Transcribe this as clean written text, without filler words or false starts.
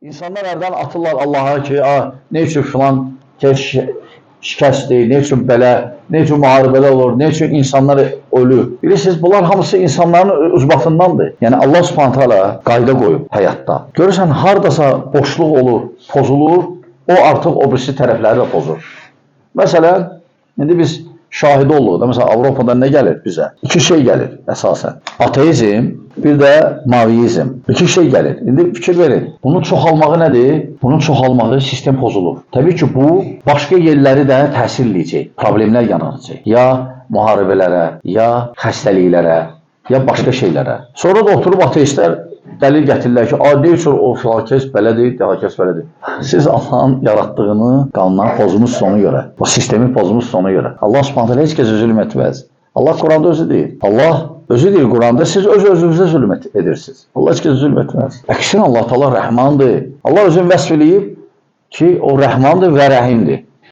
İnsanlar hərdən atırlar Allaha ki, ne üçün filan şikəstdir, ne üçün belə, ne üçün müharibələr olur, ne üçün insanlar ölür. Bilirsiniz, bunlar hamısı insanların uzbatındandır. Yəni Allah Subhanahu taala qayda qoyub həyatda. Görürsən, hardasa boşluq olur, pozulur, o artıq o birisi tərəfləri də pozur. Məsələn, indi biz şahidi oluruq da, məsələn, Avropada nə gəlir bizə? İki şey gəlir əsasən. Ateizm, bir də maviizm. İki şey gəlir. İndi fikir verin. Bunun çoxalmağı nədir? Bunun çoxalmağı sistem pozulur. Təbii ki, bu başqa yerləri də təsir edəcək. Problemlər yaranacaq. Ya müharibələrə, ya xəstəliklərə, ya başqa şeylərə. Sonra da oturub ateistlər dəlil gətirirlər ki, ne üçün o filakəs belədir, filakəs belədir. Siz Allahın yaratdığını qanunları pozmuş ona görə, o sistemi pozmuş ona görə. Allah Subhanahu heç kəsə zülm etməz. Allah Quranda özü deyir. Allah özü deyir Quranda, siz öz-özünüzə zülm edirsiniz. Allah heç kəsə zülm etməz. Əksinə Allah Taala Rəhmandır. Allah özünü vəsf eləyib ki, o Rəhmandır və Rəhimdir.